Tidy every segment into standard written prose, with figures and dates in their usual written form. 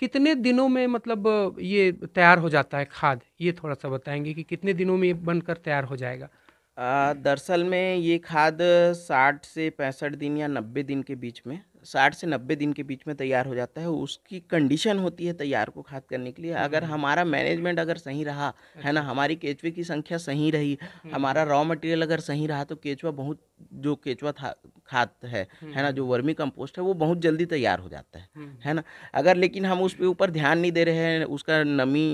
कितने दिनों में मतलब ये तैयार हो जाता है खाद? ये थोड़ा-सा बताएँगे कि कितने दिनों में ये बनकर तैयार हो जाएगा? दरअसल में ये खाद 60 से 65 दिन या 90 दिन के बीच में 60 से 90 दिन के बीच में तैयार हो जाता है। उसकी कंडीशन होती है तैयार को खाद करने के लिए। हुँ, अगर हुँ। हमारा मैनेजमेंट अगर सही रहा, है ना, अच्छा, अच्छा। हमारी केचुए की संख्या सही रही, हुँ, हमारा हुँ। रॉ मटेरियल अगर सही रहा तो केचुआ बहुत जो केचुआ था खाद हुँ, है ना, हुँ, जो हुँ। वर्मी कंपोस्ट है वो बहुत जल्दी तैयार हो जाता हुँ, है हुँ। ना। अगर लेकिन हम उस पे ऊपर ध्यान नहीं दे रहे हैं, उसका नमी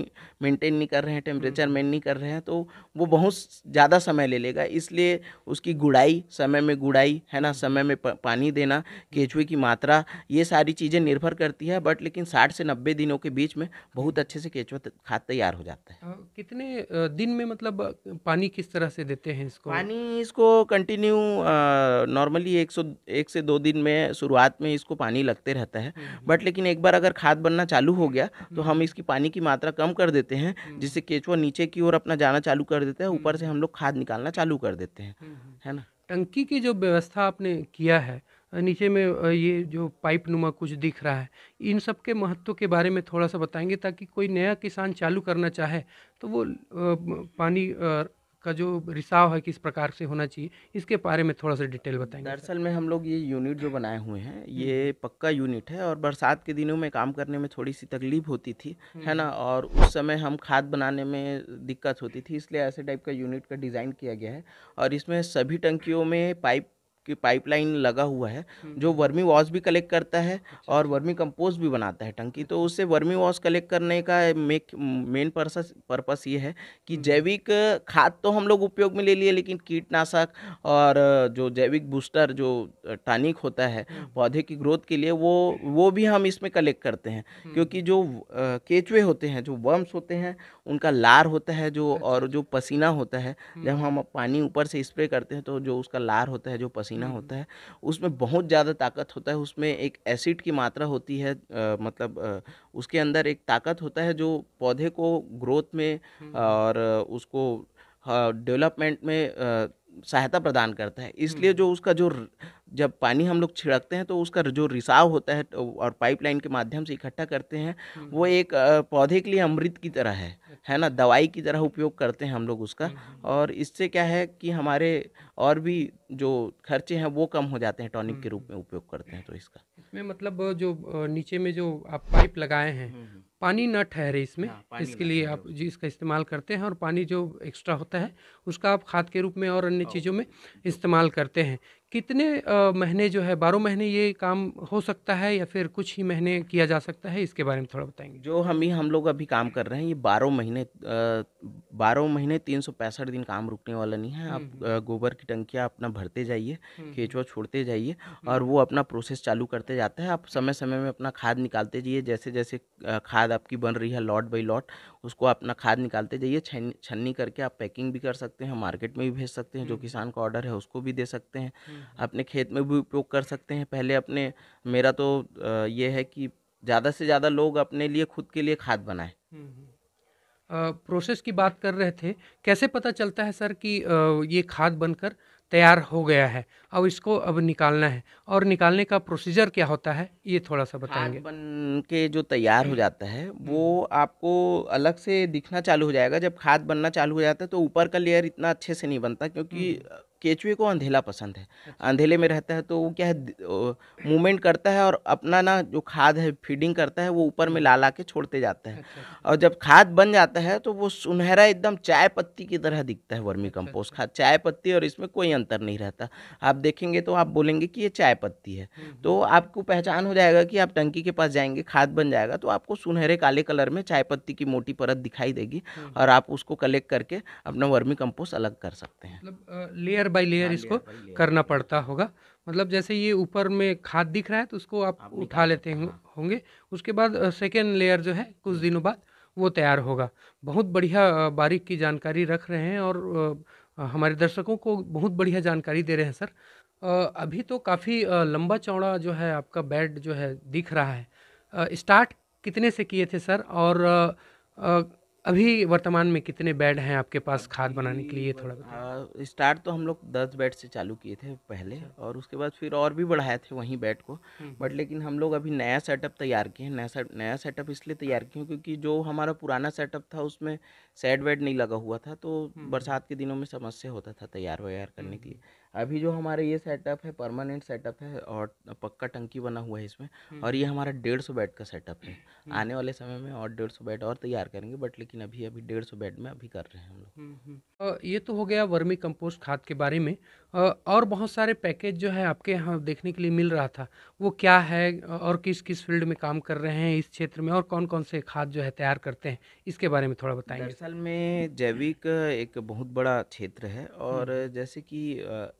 मेंटेन नहीं कर रहे हैं, हुँ, टेम्परेचर हुँ। मेंटेन नहीं कर रहे हैं तो वो बहुत ज़्यादा समय ले लेगा। इसलिए उसकी गुड़ाई, समय में गुड़ाई, है ना, हुँ, हुँ। समय में पानी देना, हुँ, केंचुए की मात्रा, ये सारी चीज़ें निर्भर करती है। बट लेकिन 60 से 90 दिनों के बीच में हुँ। बहुत अच्छे से केंचुआ खाद तैयार हो जाता है। कितने दिन में मतलब पानी किस तरह से देते हैं इसको? पानी इसको कंटिन्यू नॉर्मली 1 से 2 दिन में शुरुआत में इसको पानी लगते रहता है। हुँ, हुँ। बट लेकिन एक बार अगर खाद बनना चालू हो गया तो हुँ, हम हुँ। इसकी पानी की मात्रा कम कर देते हैं, हुँ, जिससे हुँ। केंचुआ नीचे की ओर अपना जाना चालू कर देता है, हुँ, ऊपर से हुँ। हम लोग खाद निकालना चालू कर देते हैं, हुँ, हुँ। है ना। टंकी की जो व्यवस्था आपने किया है, नीचे में ये जो पाइप नुमा कुछ दिख रहा है, इन सब के महत्व के बारे में थोड़ा-सा बताएँगे ताकि कोई नया किसान चालू करना चाहे तो वो पानी का जो रिसाव है किस प्रकार से होना चाहिए, इसके बारे में थोड़ा-सा डिटेल बताएँगे सर? दरअसल में हम लोग ये यूनिट जो बनाए हुए हैं, हुँ, हुँ। ये पक्का यूनिट है और बरसात के दिनों में काम करने में थोड़ी-सी तकलीफ होती थी, हुँ, है ना? हुँ। और उस समय हम खाद बनाने में दिक्कत होती थी, इसलिए ऐसे टाइप का यूनिट का डिज़ाइन किया गया है। और इसमें सभी टंकियों में पाइपलाइन लगा हुआ है, हुँ, जो हुँ। वर्मी वॉश भी कलेक्ट करता है अच्छा, और अच्छा। वर्मी कंपोस्ट भी बनाता है टंकी। तो अच्छा। उससे वर्मी वॉश कलेक्ट करने का मेन पर्पस ये है कि हुँ, हुँ। जैविक खाद तो हम लोग उपयोग में ले लिए, लेकिन कीटनाशक और जो जैविक बूस्टर जो टॉनिक होता है हुँ, हुँ। पौधे की ग्रोथ के लिए, वो भी हम इसमें कलेक्ट करते हैं। हुँ, क्योंकि हुँ। जो केंचुए होते हैं, जो वर्म्स होते हैं, उनका लार होता है जो, अच्छा, और जो अच्छा। पसीना होता है, हुँ, जब हुँ। हम पानी ऊपर से स्प्रे करते हैं तो जो उसका लार होता है, जो पसीना हुँ, हुँ। होता है, उसमें बहुत ज़्यादा ताकत होता है। उसमें एक एसिड की मात्रा होती है, मतलब उसके अंदर एक ताकत होता है जो पौधे को ग्रोथ में हुँ, हुँ। और उसको डेवलपमेंट में सहायता प्रदान करता है। हुँ, इसलिए हुँ। जो उसका जो जब पानी हम लोग छिड़कते हैं तो उसका जो रिसाव होता है और पाइपलाइन के माध्यम से इकट्ठा करते हैं, हुँ, वो हुँ। एक पौधे के लिए अमृत की तरह अच्छा, है ना, अच्छा। दवाई की तरह उपयोग करते हैं हम लोग उसका। हुँ, हुँ। और इससे क्या है कि हमारे और भी जो खर्चे हैं वो कम हो जाते हैं, टॉनिक हुँ, के रूप हुँ। में उपयोग करते हैं तो इसका। इसमें मतलब जो नीचे में जो आप पाइप लगाए हैं, हुँ, हुँ। पानी ना ठहरे इसमें, हाँ, पानी इसके ना लिए ठहरे आप जी उसमें। इसका इस्तेमाल करते हैं और पानी जो एक्स्ट्रा होता है, उसका आप खाद के रूप में और अन्य और चीज़ों में जो इस्तेमाल करते हैं। कितने महीने जो है 12 महीने ये काम हो सकता है या फिर कुछ ही महीने किया जा सकता है? इसके बारे में थोड़ा बताएँगे? जो हम लोग अभी काम कर रहे हैं, ये 12 महीने 365 दिन काम रुकने वाला नहीं है। हुँ, आप हुँ। गोबर की टंकियाँ अपना भरते जाइए, हुँ, हुँ। केंचुआ छोड़ते जाइए हुँ, और हुँ। वो अपना प्रोसेस चालू करते जाता है। आप समय-समय में अपना खाद निकालते जाइए, जैसे-जैसे खाद आपकी बन रही है लॉट बाय लॉट, उसको अपना खाद निकालते जाइए। छन्नी करके आप पैकिंग भी कर सकते हैं, मार्केट में भी भेज सकते हैं, हुँ, जो हुँ। किसान का ऑर्डर है उसको भी दे सकते हैं। हुँ, हुँ। अपने खेत में भी उपयोग कर सकते हैं। पहले अपने मेरा तो ये है कि ज़्यादा से ज़्यादा लोग अपने लिए खुद के लिए खाद बनाएँ। हुँ, हुँ। प्रोसेस की बात कर रहे थे, कैसे पता चलता है सर कि ये खाद बनकर तैयार हो गया है, अब इसको अब निकालना है और निकालने का प्रोसीजर क्या होता है? ये थोड़ा-सा खाद बताएँगे? बन के जो तैयार हो जाता है, हुँ, वो हुँ। आपको अलग से दिखना चालू हो जाएगा। जब खाद बनना चालू हो जाता है तो ऊपर का लेयर इतना अच्छे से नहीं बनता, हुँ, क्योंकि हुँ। केंचुए को अंधेला पसंद है। अच्छा, अंधेले अच्छा। में रहता है तो वो क्या है, मूवमेंट करता है और अपना ना जो खाद है फीडिंग करता है, वो ऊपर हुँ, में हुँ। ला-ला के छोड़ते जाता है। अच्छा, अच्छा। और जब खाद बन जाता है तो वो सुनहरा एकदम चाय पत्ती की तरह दिखता है वर्मी अच्छा, कंपोस्ट अच्छा। खाद। चाय पत्ती और इसमें कोई अंतर नहीं रहता। आप देखेंगे तो आप बोलेंगे कि ये चाय पत्ती है। हुँ, हुँ। तो आपको पहचान हो जाएगा कि आप टंकी के पास जाएँगे, खाद बन जाएगा तो आपको सुनहरे काले कलर में चाय पत्ती की मोटी परत दिखाई देगी हुँ, और हुँ। आप उसको कलेक्ट करके अपना वर्मी कंपोस्ट अलग कर सकते हैं। मतलब लेयर बाय लेयर हाँ, इसको लेयर बाई लेयर करना करके पड़ता होगा। मतलब जैसे ये ऊपर में खाद दिख रहा है तो उसको आप आप उठा निकाल लेते सकते हैं। हाँ। होंगे। उसके बाद सेकंड लेयर जो है कुछ हुँ। दिनों बाद वो तैयार होगा। बहुत बढ़िया बारीक की जानकारी रख रहे हैं और हमारे दर्शकों को बहुत बढ़िया जानकारी दे रहे हैं सर। अभी तो काफ़ी लंबा-चौड़ा जो है आपका बेड जो है दिख रहा है। स्टार्ट कितने से किए थे सर? और अभी वर्तमान में कितने बेड हैं आपके पास खाद बनाने के लिए, ये थोड़ा बताएँ? स्टार्ट तो हम लोग 10 बेड से चालू किए थे पहले, अच्छा। और उसके बाद फिर और भी बढ़ाए थे वहीं बेड को। बट हुँ। लेकिन हम लोग अभी नया सेटअप तैयार किए हैं। नया सेटअप इसलिए तैयार किए हैं क्योंकि जो हमारा पुराना सेटअप था उसमें शेड वेड नहीं लगा हुआ था, तो हुँ, हुँ, बरसात के दिनों में समस्या होता था तैयार वैयार हुँ, करने के लिए। हुँ, अभी जो हमारा ये सेटअप है परमानेंट सेटअप है, और पक्का टंकी बना हुआ है इसमें। हुँ, और ये हुँ, हमारा 150 बेड का सेटअप है। हुँ, आने वाले समय में और 150 बेड और तैयार करेंगे, बट लेकिन अभी अभी 150 बेड में अभी कर रहे हैं हम लोग। हुँ, हुँ। ये तो हो गया वर्मी कंपोस्ट खाद के बारे में। और बहुत सारे पैकेज जो है आपके यहाँ देखने के लिए मिल रहा था, वो क्या है और किस-किस फ़ील्ड में काम कर रहे हैं इस क्षेत्र में और कौन-कौन से खाद जो है तैयार करते हैं? इसके बारे में थोड़ा बताएँगे सर? दरअसल में जैविक एक बहुत बड़ा क्षेत्र है, हुँ, और हुँ, जैसे कि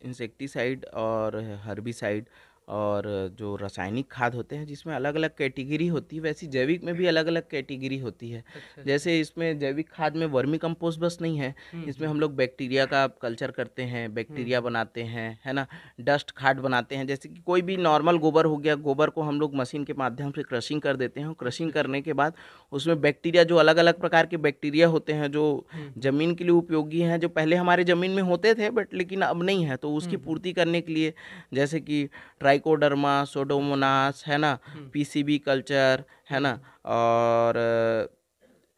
इंसेक्टिसाइड और हर्बिसाइड और जो रासायनिक खाद होते हैं जिसमें अलग अलग कैटेगरी होती है, वैसी जैविक में भी अलग अलग कैटेगरी होती है। अच्छा, अच्छा। जैसे इसमें जैविक खाद में वर्मी कंपोस्ट बस नहीं है, हुँ, इसमें हुँ, हम लोग बैक्टीरिया का कल्चर करते हैं, हुँ, बैक्टीरिया हुँ, बनाते हैं, है ना। डस्ट खाद बनाते हैं, जैसे कि कोई भी नॉर्मल गोबर हो गया, गोबर को हम लोग मशीन के माध्यम से क्रशिंग कर देते हैं, अच्छा, क्रशिंग अच्छा। करने के बाद उसमें बैक्टीरिया, जो अलग अलग प्रकार के बैक्टीरिया होते हैं जो हुँ, हुँ, ज़मीन के लिए उपयोगी हैं, जो पहले हमारे ज़मीन में होते थे बट लेकिन अब नहीं है, तो उसकी हुँ, हुँ, पूर्ति करने के लिए जैसे कि ट्राइकोडर्मा, अच्छा, अच्छा। सोडोमोनास, है ना, हुँ, पीसीबी कल्चर, है हुँ, ना, हुँ, और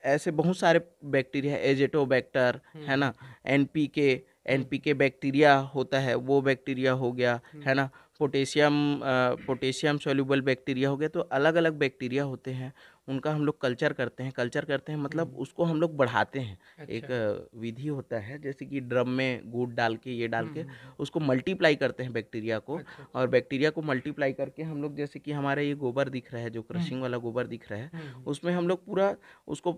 ऐसे बहुत सारे बैक्टीरिया, एजेटोबैक्टर, हुँ, है हुँ, ना, एनपीके, हुँ, एनपीके बैक्टीरिया होता है, वो बैक्टीरिया हो गया, हुँ, है ना, पोटेशियम पोटेशियम सॉल्युबल बैक्टीरिया हो गया। तो अलग अलग बैक्टीरिया होते हैं, उनका हम लोग कल्चर करते हैं, हुँ, मतलब हुँ, उसको हम लोग बढ़ाते हैं। एक अच्छा। विधि होता है, जैसे कि ड्रम में गुड़ डाल के, ये डाल हुँ, के हुँ, हुँ, उसको मल्टीप्लाई करते हैं बैक्टीरिया को। अच्छा, और अच्छा। बैक्टीरिया को मल्टीप्लाई करके हम लोग, जैसे कि हमारा ये गोबर दिख रहा है, जो हुँ, क्रशिंग वाला गोबर दिख रहा है, हुँ, हुँ, उसमें हम लोग पूरा उसको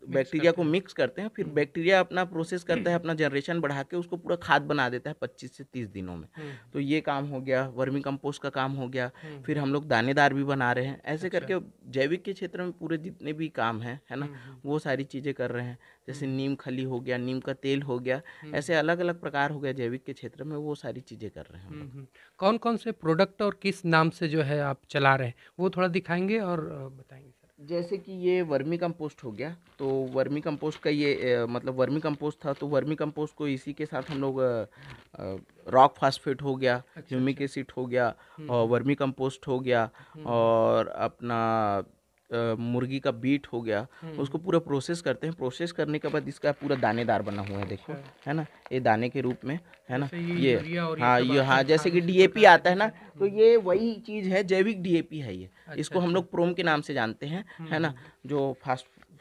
मिक्स बैक्टीरिया करते को हैं। मिक्स करते हैं, फिर हुँ, बैक्टीरिया अपना प्रोसेस करता है, अपना जनरेशन बढ़ा के उसको पूरा खाद बना देता है 25 से 30 दिनों में। हुँ, तो ये काम हो गया, वर्मी कंपोस्ट का काम हो गया। हुँ, फिर हुँ, हम लोग दानेदार भी बना रहे हैं, ऐसे अच्छा। करके जैविक के क्षेत्र में पूरे जितने भी काम हैं, है ना, हुँ, हुँ, वो सारी चीज़ें कर रहे हैं। हुँ, जैसे हुँ, नीम खली हो गया, नीम का तेल हो गया, हुँ, ऐसे अलग अलग प्रकार हो गया जैविक के क्षेत्र में, वो सारी चीज़ें कर रहे हैं हम हुँ, लोग। हुँ। कौन-कौन से प्रोडक्ट और किस नाम से जो है आप चला रहे हैं, वो थोड़ा दिखाएँगे और बताएँगे सर? जैसे कि ये वर्मी कंपोस्ट हो गया, तो वर्मी कंपोस्ट का ये मतलब वर्मी कंपोस्ट था, तो वर्मी कंपोस्ट को इसी के साथ हम लोग रॉक फास्फेट हो गया, अच्छा, ह्यूमिक अच्छा। एसिड हो गया, हुँ, और हुँ, वर्मी कंपोस्ट हो गया, हुँ, हुँ, और अपना मुर्गी का बीट हो गया, हुँ, उसको हुँ, पूरा प्रोसेस करते हैं। प्रोसेस करने के बाद इसका पूरा दानेदार बना हुआ है, देखो, अच्छा। है ना, ये दाने के रूप में, है ना, जैसे ये ये, यूरिया और ये हाँ, सब ये, आता हाँ, है जैसे खाद कि उसी डीएपी प्रकार का आता है कुछ ना, है? तो हुँ, ये वही चीज़ है, जैविक डीएपी है ये। अच्छा, इसको हम अच्छा। लोग प्रोम के नाम से जानते हैं, हुँ, है ना, हुँ, जो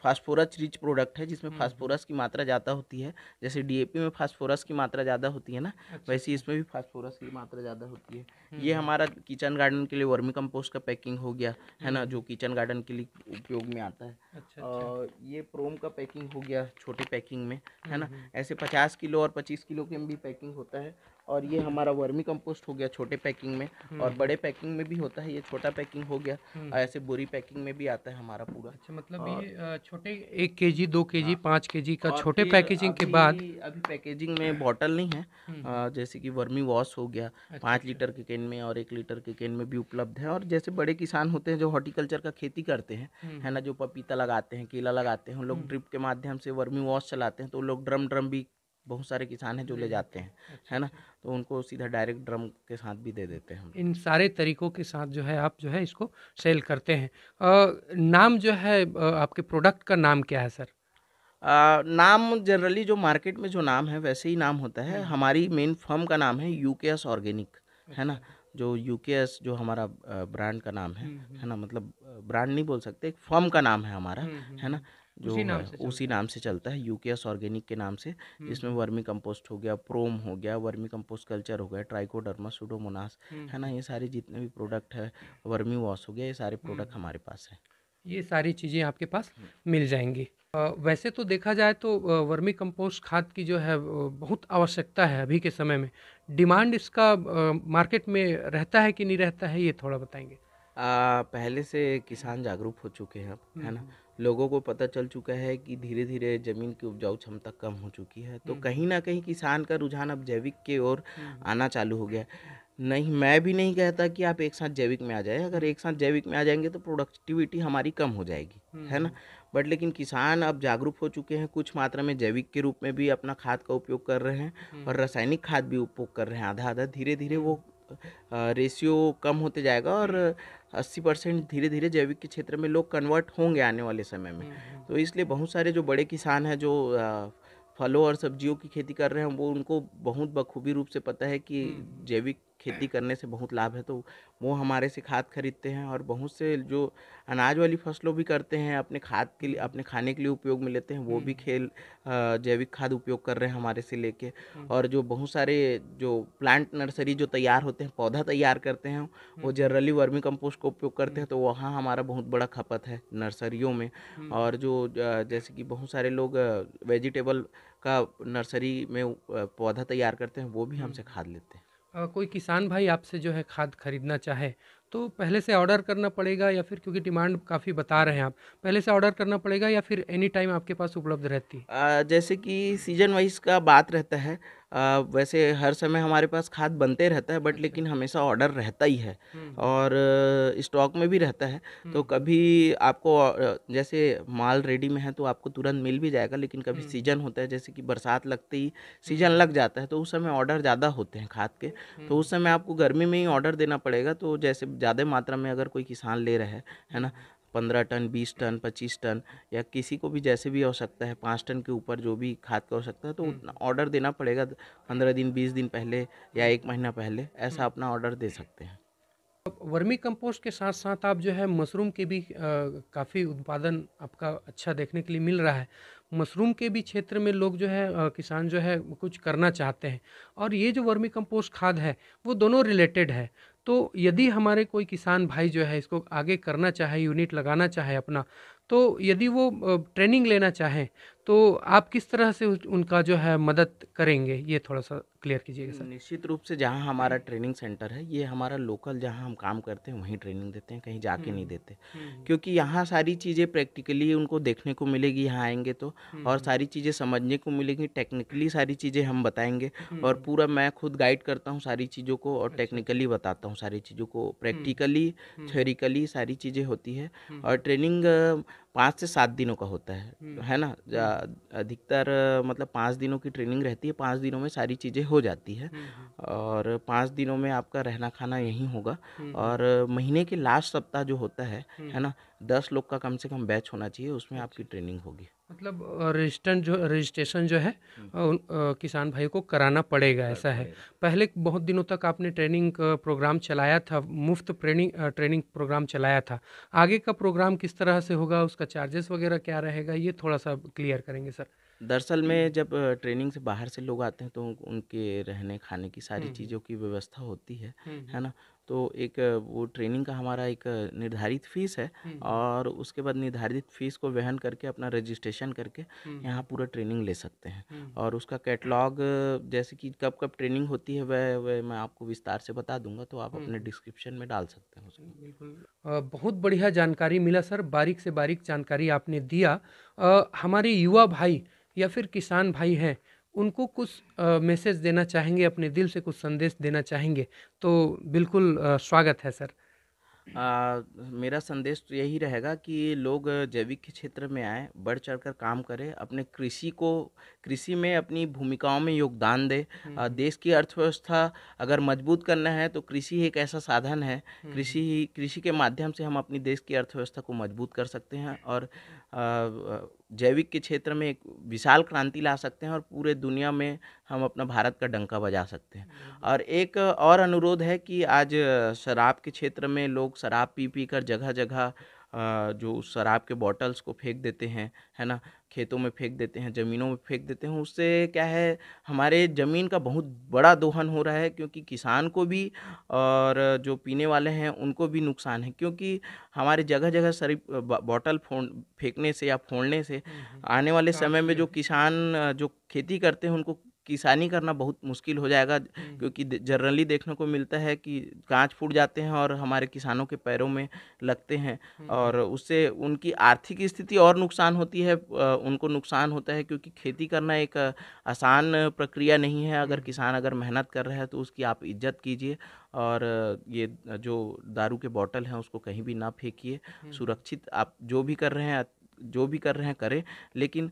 फास्फोरस रिच प्रोडक्ट है, जिसमें हुँ, हुँ, फास्फोरस की मात्रा ज़्यादा होती है। जैसे डीएपी में फास्फोरस की मात्रा ज़्यादा होती है ना, अच्छा, वैसे अच्छा। इसमें भी फास्फोरस की मात्रा ज़्यादा होती है। हुँ, ये हुँ, हमारा किचन गार्डन के लिए वर्मी कंपोस्ट का पैकिंग हो गया, है हुँ, ना, जो हुँ, किचन गार्डन के लिए उपयोग में आता है। अच्छा, अच्छा। और ये प्रोम का पैकिंग हो गया छोटे पैकिंग में, है हुँ, ना। हुँ, ऐसे 50 किलो और 25 किलो के में भी पैकिंग होता है। और ये अच्छा। हमारा वर्मी कंपोस्ट हो गया छोटे पैकिंग में। हुँ, और हुँ, बड़े पैकिंग में भी होता है, ये छोटा पैकिंग हो गया। हुँ, और हुँ। ऐसे बोरी पैकिंग में भी आता है हमारा पूरा। अच्छा, मतलब और ये छोटे 1 केजी, 2 केजी, हाँ, 5 केजी का और छोटे फिर पैकेजिंग के बाद अभी अभी पैकेजिंग में बॉटल नहीं है। हुँ, हुँ। जैसे कि वर्मी वॉश हो गया, अच्छा, 5 अच्छा। लीटर के कैन में और 1 लीटर के कैन में भी उपलब्ध है। और जैसे बड़े किसान होते हैं जो हॉर्टिकल्चर का खेती करते हैं, हुँ, है ना, हुँ, जो पपीता लगाते हैं, केला लगाते हैं, उन हुँ, लोग ड्रिप के माध्यम से वर्मी वॉश चलाते हैं, तो उन लोग ड्रम ड्रम भी, बहुत सारे किसान हैं जो ले ले जाते जाते हैं। हैं, अच्छा, है ना। अच्छा। तो उनको सीधा डायरेक्ट ड्रम के साथ भी दे हुँ। देते हैं हम लोग। इन सारे तरीकों के साथ जो है आप जो है इसको सेल करते हैं। नाम जो है आपके प्रोडक्ट का नाम क्या है सर? नाम जनरली जो मार्केट में जो नाम है वैसे ही नाम होता हुँ, है। हुँ। हमारी मेन फर्म का नाम है यूकेएस ऑर्गेनिक, है ना। अच्छा। जो यूकेएस जो हमारा ब्रांड का नाम हुँ, हुँ। है ना, मतलब ब्रांड नहीं बोल सकते, एक फर्म का नाम है हमारा, हुँ, हुँ, है ना, हुँ। जो उसी है नाम से उसी चलता है। नाम से चलता है, यूकेएस ऑर्गेनिक के नाम से। हुँ, जिसमें हुँ। वर्मी कंपोस्ट हो गया, प्रोम हो गया, वर्मी कंपोस्ट कल्चर हो गया, ट्राइकोडर्मा, सुडोमोनास, हुँ, है ना, हुँ। ये सारे जितने भी प्रोडक्ट है, वर्मी वॉश हो गया, ये सारे हुँ, प्रोडक्ट हुँ। हमारे पास है। ये सारी चीज़ें आपके पास मिल जाएँगी। वैसे तो देखा जाए तो वर्मी कंपोस्ट खाद की जो है बहुत आवश्यकता है अभी के समय में। डिमांड इसका मार्केट में रहता है कि नहीं रहता है, ये थोड़ा बताएँगे? पहले से किसान जागरूक हो चुके हैं अब, हुँ, है ना। हुँ। लोगों को पता चल चुका है कि धीरे धीरे ज़मीन की उपजाऊ क्षमता कम हो चुकी है, तो हुँ, हुँ। कहीं ना कहीं किसान का रुझान अब जैविक की ओर हुँ, हुँ। आना चालू हो गया है। नहीं, मैं भी नहीं कहता कि आप एक साथ जैविक में आ जाएँ, अगर हुँ, एक साथ जैविक में आ जाएँगे तो प्रोडक्टिविटी हमारी कम हो जाएगी, हुँ, है ना? हुँ, बट लेकिन किसान अब जागरूक हो चुके हैं, कुछ मात्रा में जैविक के रूप में भी अपना खाद का उपयोग कर रहे हैं हुँ, और रासायनिक खाद भी उपयोग कर रहे हैं आधा-आधा, धीरे-धीरे हुँ, वो रेशियो कम होते जाएगा और 80% धीरे-धीरे जैविक के क्षेत्र में लोग कन्वर्ट होंगे आने वाले समय में। हुँ, हुँ, तो इसलिए बहुत सारे जो बड़े किसान हैं जो फलों और सब्जियों की खेती कर रहे हैं, वो उनको बहुत बखूबी रूप से पता है कि हुँ, जैविक खेती करने से बहुत लाभ है, तो वो हमारे से खाद खरीदते हैं और बहुत से जो अनाज वाली फसलों भी करते हैं अपने खाद के लिए, हुँ, अपने खाने के लिए उपयोग में लेते हैं, वो हुँ, भी जैविक खाद उपयोग कर रहे हैं हमारे से लेके। हुँ, और जो बहुत सारे जो प्लांट नर्सरी जो तैयार होते हैं, पौधा तैयार करते हैं, हुँ, वो जनरली वर्मी कंपोस्ट का उपयोग करते हुँ, हैं, तो वहाँ हमारा बहुत बड़ा खपत है नर्सरियों में। हुँ, और जो जैसे कि बहुत सारे लोग वेजिटेबल का नर्सरी में पौधा तैयार करते हैं, वो भी हुँ। हमसे खाद लेते हैं। कोई किसान भाई आपसे जो है खाद खरीदना चाहे तो पहले से ऑर्डर करना पड़ेगा या फिर क्योंकि डिमांड काफ़ी बता रहे हैं आप, पहले से ऑर्डर करना पड़ेगा या फिर एनी टाइम आपके पास उपलब्ध रहती है? जैसे कि सीजन वाइज का बात रहता है। वैसे हर समय हमारे पास खाद बनते रहता है, बट अच्छा। लेकिन हमेशा ऑर्डर रहता ही है हुँ, हुँ, और स्टॉक में भी रहता है। तो हुँ, कभी आपको जैसे माल रेडी में है तो आपको तुरंत मिल भी जाएगा, लेकिन कभी हुँ, सीजन होता है जैसे कि बरसात लगते ही हुँ, सीजन लग जाता है, तो उस समय ऑर्डर ज़्यादा होते हैं खाद के। हुँ, तो उस समय आपको गर्मी में ही ऑर्डर देना पड़ेगा, तो जैसे ज़्यादा मात्रा में अगर कोई किसान ले रहा है हुँ, ना, 15 टन, 20 टन, 25 टन, या किसी को भी जैसे भी आवश्यकता है 5 टन के ऊपर जो भी खाद की आवश्यकता है, तो हुँ, उतना ऑर्डर देना पड़ेगा। 15 दिन 20 दिन पहले या हुँ, 1 महीना पहले ऐसा हुँ। अपना ऑर्डर दे सकते हैं। अब वर्मी कंपोस्ट के साथ-साथ आप जो है मशरूम के भी काफ़ी उत्पादन आपका अच्छा देखने के लिए मिल रहा है। मशरूम के भी क्षेत्र में लोग जो है किसान जो है वो कुछ करना चाहते हैं और ये जो वर्मी कंपोस्ट खाद है, वो दोनों रिलेटेड है। तो यदि हमारे कोई किसान भाई जो है इसको आगे करना चाहे, यूनिट लगाना चाहे अपना, तो यदि वो ट्रेनिंग लेना चाहें, तो आप किस तरह से उस उनका जो है मदद करेंगे? ये थोड़ा-सा क्लियर कीजिएगा सर। निश्चित रूप से जहाँ हमारा ट्रेनिंग सेंटर है, ये हमारा लोकल जहाँ हम काम करते हैं वहीं ट्रेनिंग देते हैं, कहीं हुँ, जाके नहीं देते। हुँ, हुँ, क्योंकि यहाँ सारी चीज़ें प्रैक्टिकली उनको देखने को मिलेगी यहाँ आएँगे तो, हुँ, और हुँ, सारी चीज़ें समझने को मिलेंगी, टेक्निकली सारी चीज़ें हम बताएँगे हुँ, और हुँ। पूरा मैं खुद गाइड करता हूँ सारी चीज़ों को और अच्छा, अच्छा। टेक्निकली बताता हूँ सारी चीज़ों को। हुँ, प्रैक्टिकली, हुँ, थ्योरिकली सारी चीज़ें होती है हुँ, और हुँ, ट्रेनिंग 5 से 7 दिनों का होता हुँ, है ना? हुँ, अधिकतर मतलब 5 दिनों की ट्रेनिंग रहती है, 5 दिनों में सारी चीज़ें हो जाती है। हुँ, हुँ, और 5 दिनों में आपका रहना खाना यहीं होगा हुँ, हुँ, और महीने के लास्ट सप्ताह जो होता हुँ, है हुँ। ना? 10 लोग का कम से कम बैच होना चाहिए, उसमें आपकी अच्छा, ट्रेनिंग होगी। मतलब रजिस्ट्रेशन जो है हुँ। किसान भाई को कराना पड़ेगा, कर ऐसा है। पड़ेगा। पहले बहुत दिनों तक आपने ट्रेनिंग का प्रोग्राम चलाया था, मुफ्त ट्रेनिंग प्रोग्राम चलाया था। आगे का प्रोग्राम किस तरह से होगा, उसका चार्जेस वगैरह क्या रहेगा, ये थोड़ा-सा क्लियर करेंगे सर? दरअसल में जब ट्रेनिंग से बाहर से लोग आते हैं तो उनके रहने खाने की सारी हुँ, हुँ, चीज़ों की व्यवस्था होती हुँ, है हुँ, ना? तो एक वो ट्रेनिंग का हमारा एक निर्धारित फ़ीस है हुँ, हुँ, और उसके बाद निर्धारित फ़ीस को वहन करके अपना रजिस्ट्रेशन करके हुँ, यहाँ पूरा ट्रेनिंग ले सकते हैं। हुँ, और उसका कैटलॉग जैसे कि कब-कब ट्रेनिंग होती है वह मैं आपको विस्तार से बता दूँगा, तो आप हुँ, अपने हुँ। डिस्क्रिप्शन में डाल सकते हैं उसको। बिल्कुल बहुत बढ़िया जानकारी मिला सर, बारीक से बारीक जानकारी आपने दिया। हमारे युवा भाई या फिर किसान भाई हैं, उनको कुछ मैसेज देना चाहेंगे, अपने दिल से कुछ संदेश देना चाहेंगे, तो बिल्कुल स्वागत है सर। मेरा संदेश तो यही रहेगा कि लोग जैविक के क्षेत्र में आएँ, बढ़-चढ़ कर काम करें, अपने कृषि में अपनी भूमिकाओं में योगदान दें। हुँ, हुँ, देश की अर्थव्यवस्था अगर मजबूत करना है तो कृषि एक ऐसा साधन है, हुँ, हुँ, कृषि के माध्यम से हम अपनी देश की अर्थव्यवस्था को मजबूत कर सकते हैं और जैविक के क्षेत्र में एक विशाल क्रांति ला सकते हैं और पूरे दुनिया में हम अपना भारत का डंका बजा सकते हैं। बिल्कुल। और एक और अनुरोध है कि आज शराब के क्षेत्र में लोग शराब पी कर जगह-जगह जो शराब के बॉटल्स को फेंक देते हैं, है ना? खेतों में फेंक देते हैं, ज़मीनों में फेंक देते हैं, उससे क्या है हमारे ज़मीन का बहुत बड़ा दोहन हो रहा है, क्योंकि किसान को भी और जो पीने वाले हैं उनको भी नुकसान है, क्योंकि हमारे जगह-जगह सरी ब बॉटल फेंकने से या फोड़ने से हुँ, हुँ। आने वाले काँच समय में जो जो है। किसान जो खेती करते हैं उनको किसानी करना बहुत मुश्किल हो जाएगा, क्योंकि जनरली देखने को मिलता है कि कांच फूट जाते हैं और हमारे किसानों के पैरों में लगते हैं, और उससे उनकी आर्थिक स्थिति और नुकसान होती है। उनको नुकसान होता है, क्योंकि खेती करना एक आसान प्रक्रिया नहीं है। अगर किसान अगर मेहनत कर रहा है तो उसकी आप इज्जत कीजिए, और ये जो दारू के बॉटल हैं उसको कहीं भी ना फेंकिए। सुरक्षित आप जो भी कर रहे हैं करें, लेकिन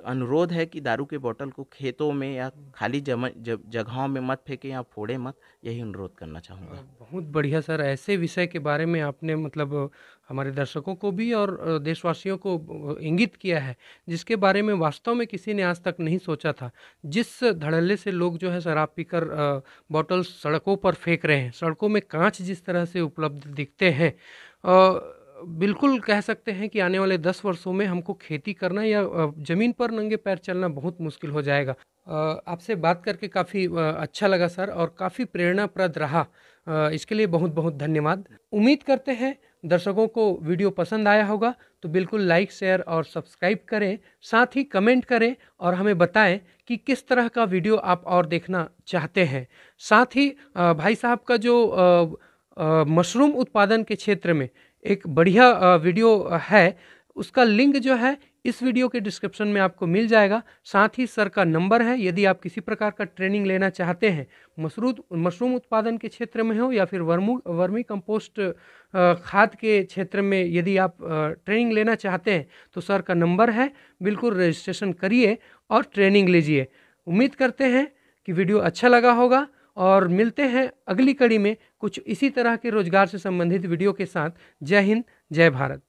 अनुरोध है कि दारू के बोतल को खेतों में या खाली जगहों में मत फेंकें या फोड़े मत। यही अनुरोध करना चाहूँगा। बहुत बढ़िया सर, ऐसे विषय के बारे में आपने मतलब हमारे दर्शकों को भी और देशवासियों को इंगित किया है, जिसके बारे में वास्तव में किसी ने आज तक नहीं सोचा था। जिस धड़ल्ले से लोग जो है शराब पीकर बॉटल सड़कों पर फेंक रहे हैं, सड़कों में कांच जिस तरह से उपलब्ध दिखते हैं, बिल्कुल कह सकते हैं कि आने वाले 10 वर्षों में हमको खेती करना या ज़मीन पर नंगे पैर चलना बहुत मुश्किल हो जाएगा। आपसे बात करके काफ़ी अच्छा लगा सर, और काफ़ी प्रेरणाप्रद रहा। इसके लिए बहुत बहुत धन्यवाद। उम्मीद करते हैं दर्शकों को वीडियो पसंद आया होगा, तो बिल्कुल लाइक, शेयर और सब्सक्राइब करें। साथ ही कमेंट करें और हमें बताएं कि किस तरह का वीडियो आप और देखना चाहते हैं। साथ ही भाई साहब का जो मशरूम उत्पादन के क्षेत्र में एक बढ़िया वीडियो है, उसका लिंक जो है इस वीडियो के डिस्क्रिप्शन में आपको मिल जाएगा। साथ ही सर का नंबर है, यदि आप किसी प्रकार का ट्रेनिंग लेना चाहते हैं, मशरूम उत्पादन के क्षेत्र में हो या फिर वर्मी कंपोस्ट खाद के क्षेत्र में यदि आप ट्रेनिंग लेना चाहते हैं, तो सर का नंबर है, बिल्कुल रजिस्ट्रेशन करिए और ट्रेनिंग लीजिए। उम्मीद करते हैं कि वीडियो अच्छा लगा होगा, और मिलते हैं अगली कड़ी में कुछ इसी तरह के रोजगार से संबंधित वीडियो के साथ। जय हिंद, जय भारत।